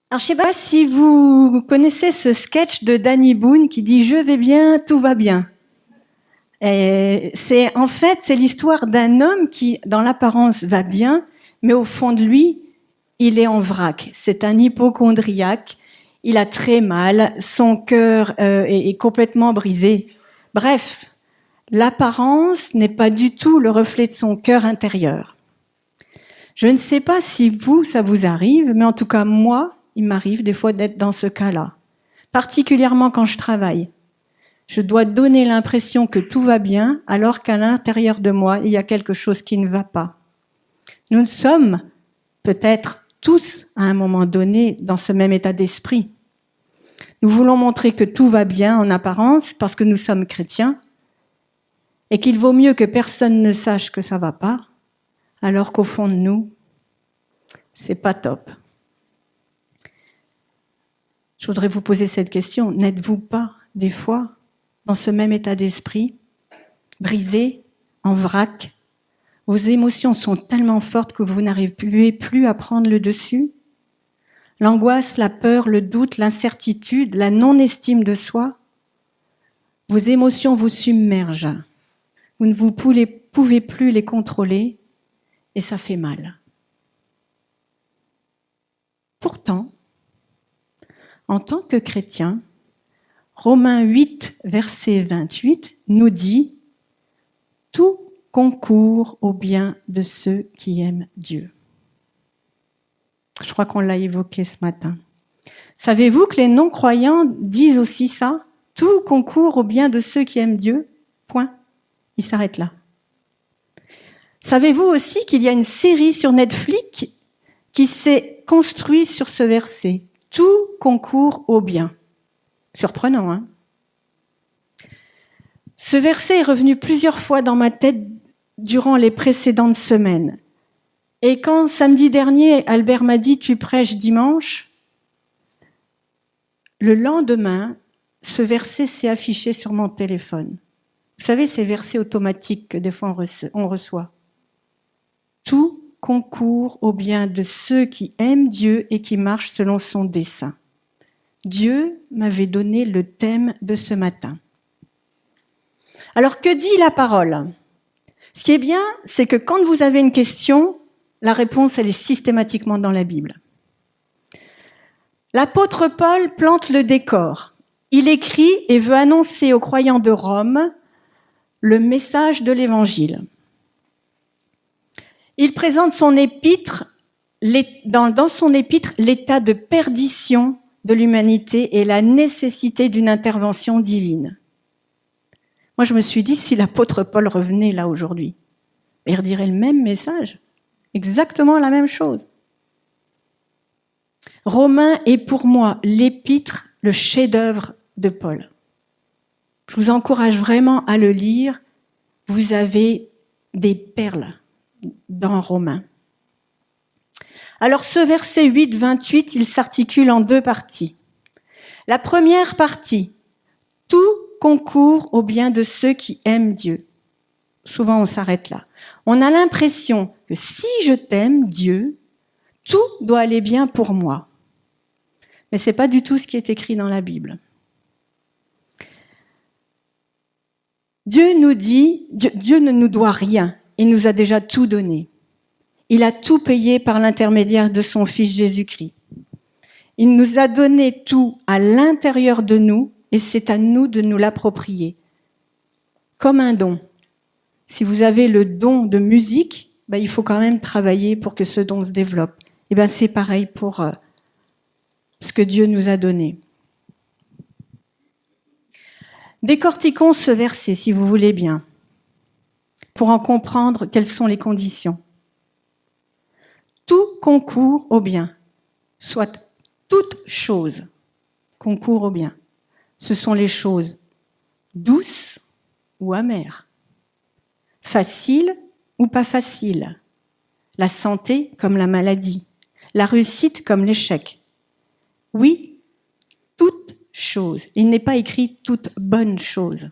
Alors, je sais pas si vous connaissez ce sketch de Danny Boone qui dit « Je vais bien, tout va bien ». Et c'est l'histoire d'un homme qui, dans l'apparence, va bien, mais au fond de lui, il est en vrac. C'est un hypocondriaque. Il a très mal. Son cœur est complètement brisé. Bref, l'apparence n'est pas du tout le reflet de son cœur intérieur. Je ne sais pas si ça vous arrive, mais en tout cas, moi, il m'arrive des fois d'être dans ce cas-là. Particulièrement quand je travaille. Je dois donner l'impression que tout va bien, alors qu'à l'intérieur de moi, il y a quelque chose qui ne va pas. Nous sommes peut-être tous, à un moment donné, dans ce même état d'esprit. Nous voulons montrer que tout va bien en apparence parce que nous sommes chrétiens et qu'il vaut mieux que personne ne sache que ça va pas, alors qu'au fond de nous, c'est pas top. Je voudrais vous poser cette question. N'êtes-vous pas, des fois, dans ce même état d'esprit, brisé, en vrac? Vos émotions sont tellement fortes que vous n'arrivez plus à prendre le dessus? L'angoisse, la peur, le doute, l'incertitude, la non-estime de soi? Vos émotions vous submergent. Vous ne pouvez plus les contrôler et ça fait mal. Pourtant, en tant que chrétien, Romains 8, verset 28 nous dit « Tout concourt au bien de ceux qui aiment Dieu ». Je crois qu'on l'a évoqué ce matin. Savez-vous que les non-croyants disent aussi ça? Tout concourt au bien de ceux qui aiment Dieu. Point. Il s'arrête là. Savez-vous aussi qu'il y a une série sur Netflix qui s'est construite sur ce verset? Tout concourt au bien. Surprenant, hein? Ce verset est revenu plusieurs fois dans ma tête durant les précédentes semaines. Et quand samedi dernier, Albert m'a dit « Tu prêches dimanche », le lendemain, ce verset s'est affiché sur mon téléphone. Vous savez, ces versets automatiques que des fois on reçoit. Tout concourt au bien de ceux qui aiment Dieu et qui marchent selon son dessein. Dieu m'avait donné le thème de ce matin. Alors, que dit la parole? Ce qui est bien, c'est que quand vous avez une question, la réponse, elle est systématiquement dans la Bible. L'apôtre Paul plante le décor. Il écrit et veut annoncer aux croyants de Rome le message de l'Évangile. Il présente son épître, dans son épître l'état de perdition de l'humanité et la nécessité d'une intervention divine. Moi, je me suis dit, si l'apôtre Paul revenait là aujourd'hui, il redirait le même message, exactement la même chose. Romains est pour moi l'épître, le chef-d'œuvre de Paul. Je vous encourage vraiment à le lire. Vous avez des perles dans Romains. Alors ce verset 8, 28, il s'articule en deux parties. La première partie, tout concourt au bien de ceux qui aiment Dieu. Souvent on s'arrête là. On a l'impression que si je t'aime, Dieu, tout doit aller bien pour moi. Mais c'est pas du tout ce qui est écrit dans la Bible. Dieu ne nous doit rien. Il nous a déjà tout donné. Il a tout payé par l'intermédiaire de son Fils Jésus-Christ. Il nous a donné tout à l'intérieur de nous et c'est à nous de nous l'approprier. Comme un don. Si vous avez le don de musique, il faut quand même travailler pour que ce don se développe. Et c'est pareil pour ce que Dieu nous a donné. Décortiquons ce verset, si vous voulez bien, pour en comprendre quelles sont les conditions. Tout concourt au bien, soit toute chose concourt au bien. Ce sont les choses douces ou amères, faciles ou pas faciles, la santé comme la maladie, la réussite comme l'échec. Oui, toute chose. Il n'est pas écrit toute bonne chose.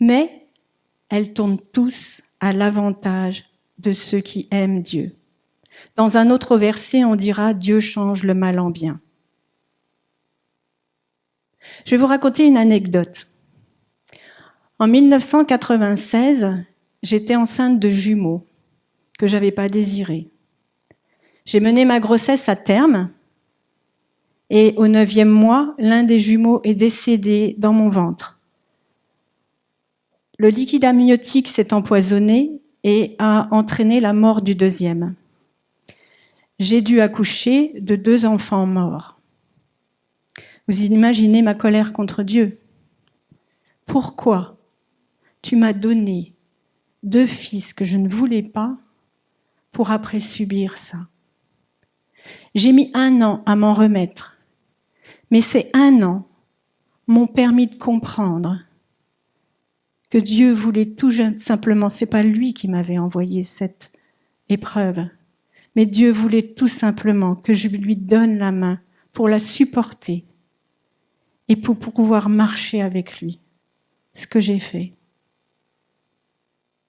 Mais elles tournent tous à l'avantage de ceux qui aiment Dieu. Dans un autre verset, on dira « Dieu change le mal en bien ». Je vais vous raconter une anecdote. En 1996, j'étais enceinte de jumeaux que je n'avais pas désirés. J'ai mené ma grossesse à terme et au 9e mois, l'un des jumeaux est décédé dans mon ventre. Le liquide amniotique s'est empoisonné et a entraîné la mort du deuxième. J'ai dû accoucher de 2 enfants morts. Vous imaginez ma colère contre Dieu. Pourquoi tu m'as donné 2 fils que je ne voulais pas pour après subir ça? J'ai mis 1 an à m'en remettre, mais ces 1 an m'ont permis de comprendre que Dieu voulait tout simplement, c'est pas lui qui m'avait envoyé cette épreuve, mais Dieu voulait tout simplement que je lui donne la main pour la supporter et pour pouvoir marcher avec lui. Ce que j'ai fait.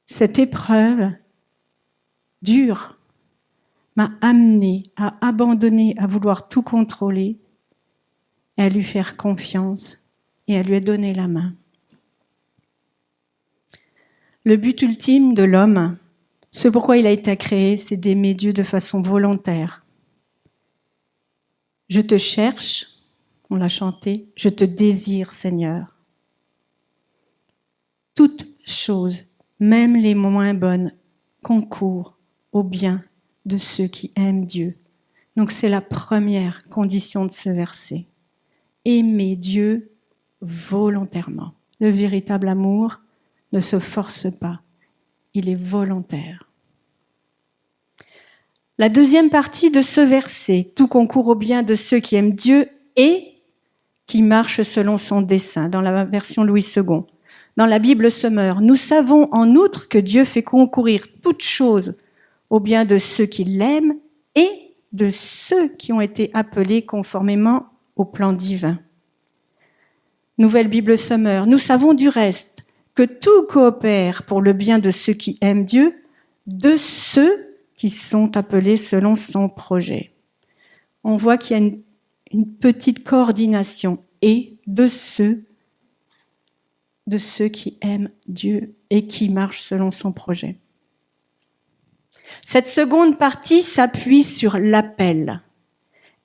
Cette épreuve dure m'a amené à abandonner, à vouloir tout contrôler et à lui faire confiance et à lui donner la main. Le but ultime de l'homme, ce pourquoi il a été créé, c'est d'aimer Dieu de façon volontaire. Je te cherche, on l'a chanté, je te désire, Seigneur. Toutes choses, même les moins bonnes, concourent au bien de ceux qui aiment Dieu. Donc c'est la première condition de ce verset. Aimer Dieu volontairement. Le véritable amour ne se force pas, il est volontaire. La deuxième partie de ce verset, tout concourt au bien de ceux qui aiment Dieu et qui marchent selon son dessein, dans la version Louis II. Dans la Bible Semeur, nous savons en outre que Dieu fait concourir toutes choses au bien de ceux qui l'aiment et de ceux qui ont été appelés conformément au plan divin. Nouvelle Bible Semeur, nous savons du reste que tout coopère pour le bien de ceux qui aiment Dieu, de ceux qui sont appelés selon son projet. On voit qu'il y a une petite coordination et de ceux qui aiment Dieu et qui marchent selon son projet. Cette seconde partie s'appuie sur l'appel.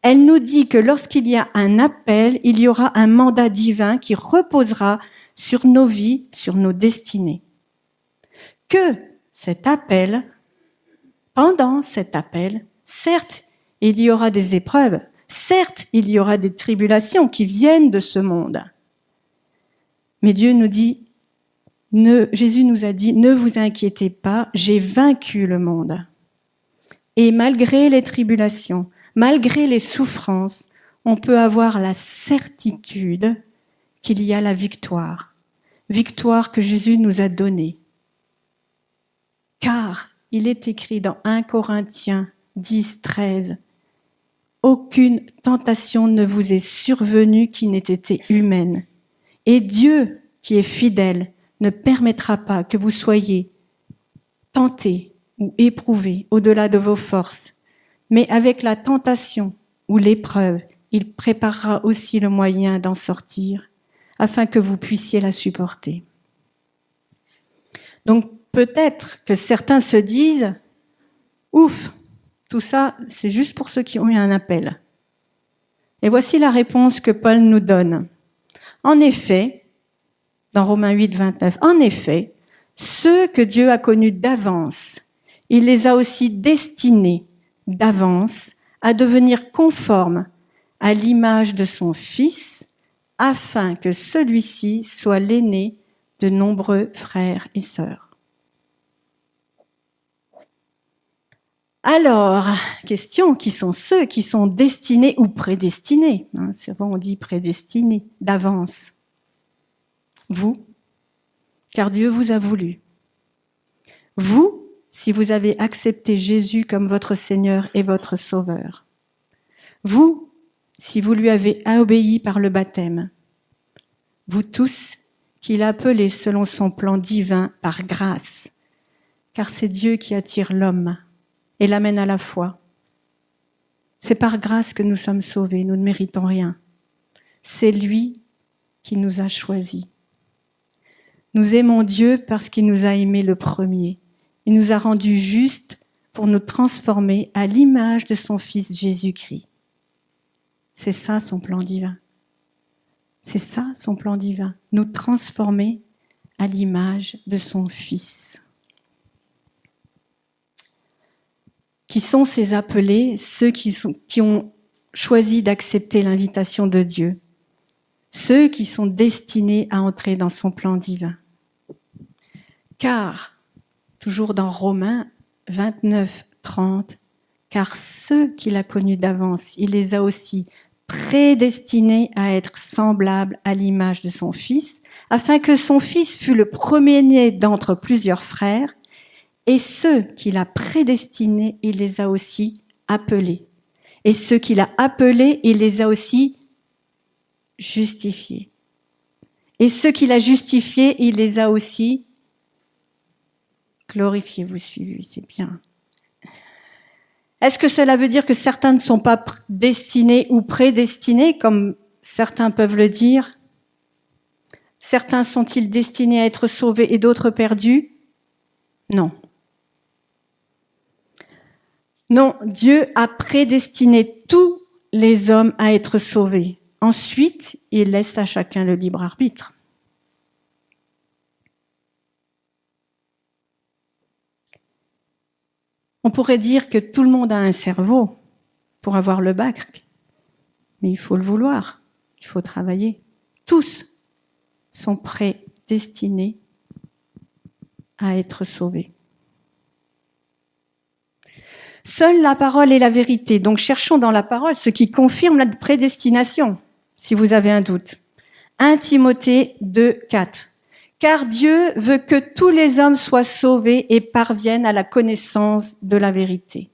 Elle nous dit que lorsqu'il y a un appel, il y aura un mandat divin qui reposera sur nos vies, sur nos destinées. Que cet appel, pendant cet appel, certes, il y aura des épreuves, certes, il y aura des tribulations qui viennent de ce monde. Mais Dieu nous dit, Jésus nous a dit, ne vous inquiétez pas, j'ai vaincu le monde. Et malgré les tribulations, malgré les souffrances, on peut avoir la certitude qu'il y a la victoire. Victoire que Jésus nous a donnée. Car il est écrit dans 1 Corinthiens 10, 13, « Aucune tentation ne vous est survenue qui n'ait été humaine. Et Dieu, qui est fidèle, ne permettra pas que vous soyez tentés ou éprouvés au-delà de vos forces. Mais avec la tentation ou l'épreuve, il préparera aussi le moyen d'en sortir, afin que vous puissiez la supporter. » Donc peut-être que certains se disent « Ouf, tout ça, c'est juste pour ceux qui ont eu un appel. » Et voici la réponse que Paul nous donne. En effet, dans Romains 8, 29, en effet, ceux que Dieu a connus d'avance, il les a aussi destinés d'avance à devenir conformes à l'image de son Fils, afin que celui-ci soit l'aîné de nombreux frères et sœurs. Alors, question, qui sont ceux qui sont destinés ou prédestinés? C'est bon, on dit prédestinés, d'avance. Vous, car Dieu vous a voulu. Vous, si vous avez accepté Jésus comme votre Seigneur et votre Sauveur. Vous, si vous lui avez obéi par le baptême. Vous tous, qu'il a appelés selon son plan divin par grâce, car c'est Dieu qui attire l'homme et l'amène à la foi. C'est par grâce que nous sommes sauvés, nous ne méritons rien. C'est lui qui nous a choisis. Nous aimons Dieu parce qu'il nous a aimés le premier. Il nous a rendus justes pour nous transformer à l'image de son Fils Jésus-Christ. C'est ça son plan divin. C'est ça son plan divin, nous transformer à l'image de son Fils. Qui sont ces appelés, ceux qui ont choisi d'accepter l'invitation de Dieu, ceux qui sont destinés à entrer dans son plan divin. Car, toujours dans Romains 29, 30, car ceux qu'il a connus d'avance, il les a aussi prédestinés à être semblables à l'image de son Fils, afin que son Fils fût le premier-né d'entre plusieurs frères, et ceux qu'il a prédestinés, il les a aussi appelés. Et ceux qu'il a appelés, il les a aussi justifiés. Et ceux qu'il a justifiés, il les a aussi glorifiés. Vous suivez, c'est bien. Est-ce que cela veut dire que certains ne sont pas destinés ou prédestinés, comme certains peuvent le dire? Certains sont-ils destinés à être sauvés et d'autres perdus? Non. Non, Dieu a prédestiné tous les hommes à être sauvés. Ensuite, il laisse à chacun le libre arbitre. On pourrait dire que tout le monde a un cerveau pour avoir le bac, mais il faut le vouloir, il faut travailler. Tous sont prédestinés à être sauvés. Seule la parole est la vérité. Donc cherchons dans la parole ce qui confirme la prédestination, si vous avez un doute. 1 Timothée 2, 4. Car Dieu veut que tous les hommes soient sauvés et parviennent à la connaissance de la vérité.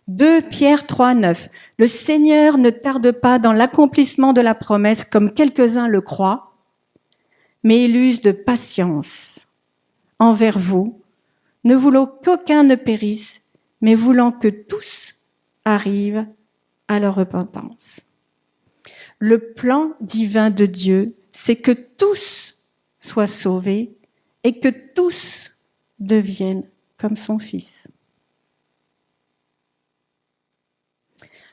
2 Pierre 3, 9. Le Seigneur ne tarde pas dans l'accomplissement de la promesse comme quelques-uns le croient, mais il use de patience envers vous, ne voulant qu'aucun ne périsse, mais voulant que tous arrivent à la repentance. Le plan divin de Dieu, c'est que tous soient sauvés et que tous deviennent comme son Fils.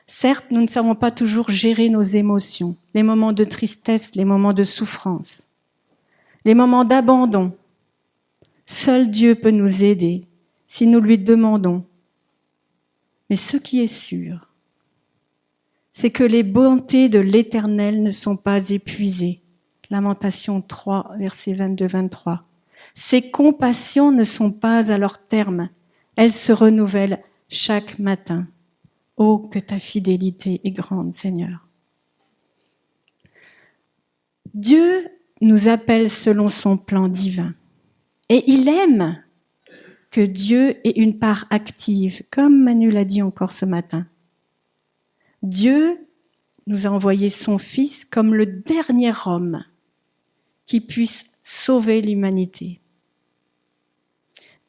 Certes, nous ne savons pas toujours gérer nos émotions, les moments de tristesse, les moments de souffrance, les moments d'abandon. Seul Dieu peut nous aider si nous lui demandons. Mais ce qui est sûr, c'est que les bontés de l'Éternel ne sont pas épuisées. Lamentation 3, versets 22-23. Ses compassions ne sont pas à leur terme. Elles se renouvellent chaque matin. Oh, que ta fidélité est grande, Seigneur. Dieu nous appelle selon son plan divin. Et il aime que Dieu ait une part active, comme Manu l'a dit encore ce matin. Dieu nous a envoyé son Fils comme le dernier homme qui puisse sauver l'humanité.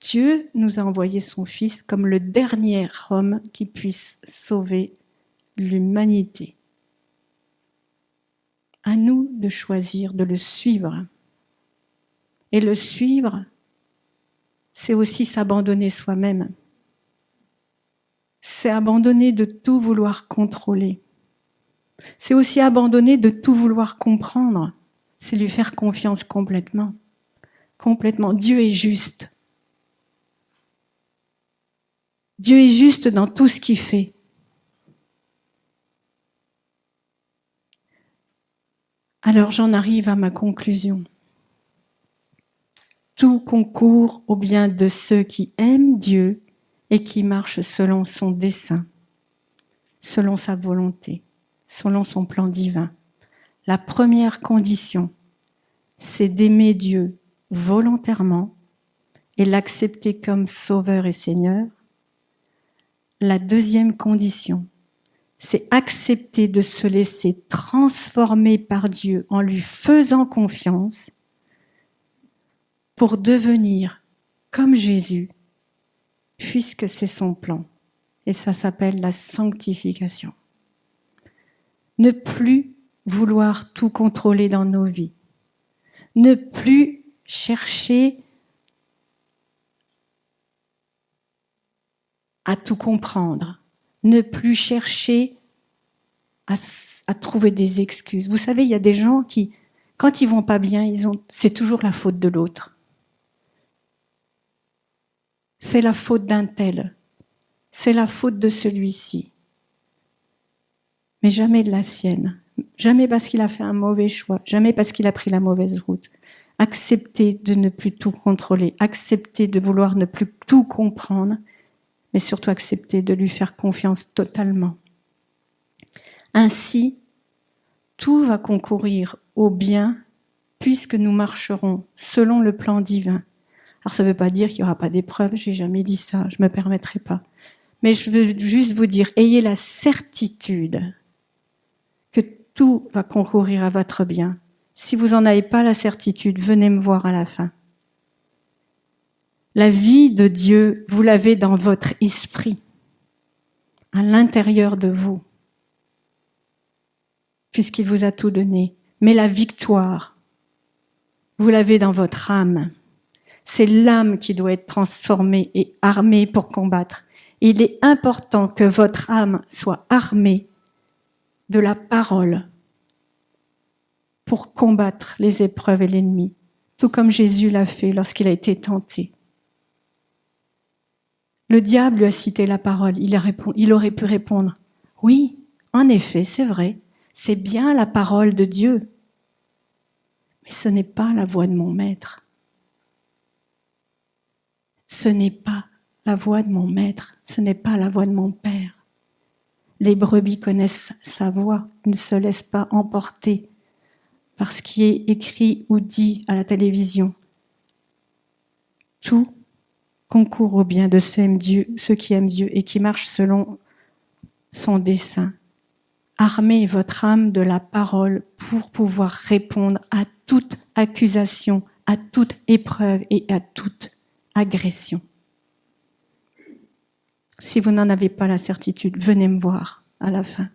Dieu nous a envoyé son Fils comme le dernier homme qui puisse sauver l'humanité. À nous de choisir de le suivre. Et le suivre, c'est aussi s'abandonner soi-même. C'est abandonner de tout vouloir contrôler. C'est aussi abandonner de tout vouloir comprendre. C'est lui faire confiance complètement. Complètement. Dieu est juste. Dieu est juste dans tout ce qu'il fait. Alors j'en arrive à ma conclusion. Tout concourt au bien de ceux qui aiment Dieu et qui marchent selon son dessein, selon sa volonté, selon son plan divin. La première condition, c'est d'aimer Dieu volontairement et l'accepter comme Sauveur et Seigneur. La deuxième condition, c'est accepter de se laisser transformer par Dieu en lui faisant confiance pour devenir comme Jésus, puisque c'est son plan Et ça s'appelle la sanctification. Ne plus vouloir tout contrôler dans nos vies. Ne plus chercher à tout comprendre. Ne plus chercher à trouver des excuses. Vous savez, il y a des gens qui, quand ils vont pas bien, c'est toujours la faute de l'autre. C'est la faute d'un tel. C'est la faute de celui-ci. Mais jamais de la sienne. Jamais parce qu'il a fait un mauvais choix. Jamais parce qu'il a pris la mauvaise route. Accepter de ne plus tout contrôler. Accepter de vouloir ne plus tout comprendre. Mais surtout accepter de lui faire confiance totalement. Ainsi, tout va concourir au bien puisque nous marcherons selon le plan divin. Alors ça ne veut pas dire qu'il n'y aura pas d'épreuves, j'ai jamais dit ça, je ne me permettrai pas. Mais je veux juste vous dire, ayez la certitude que tout va concourir à votre bien. Si vous n'en avez pas la certitude, venez me voir à la fin. La vie de Dieu, vous l'avez dans votre esprit, à l'intérieur de vous, puisqu'il vous a tout donné. Mais la victoire, vous l'avez dans votre âme. C'est l'âme qui doit être transformée et armée pour combattre. Et il est important que votre âme soit armée de la parole pour combattre les épreuves et l'ennemi, tout comme Jésus l'a fait lorsqu'il a été tenté. Le diable lui a cité la parole. Il aurait pu répondre « Oui, en effet, c'est vrai, c'est bien la parole de Dieu, mais ce n'est pas la voix de mon maître. Ce n'est pas la voix de mon maître, ce n'est pas la voix de mon père. Les brebis connaissent sa voix, ne se laissent pas emporter par ce qui est écrit ou dit à la télévision. Tout concourt au bien de ceux qui aiment Dieu et qui marchent selon son dessein. Armez votre âme de la parole pour pouvoir répondre à toute accusation, à toute épreuve et à toute agression. Si vous n'en avez pas la certitude, venez me voir à la fin.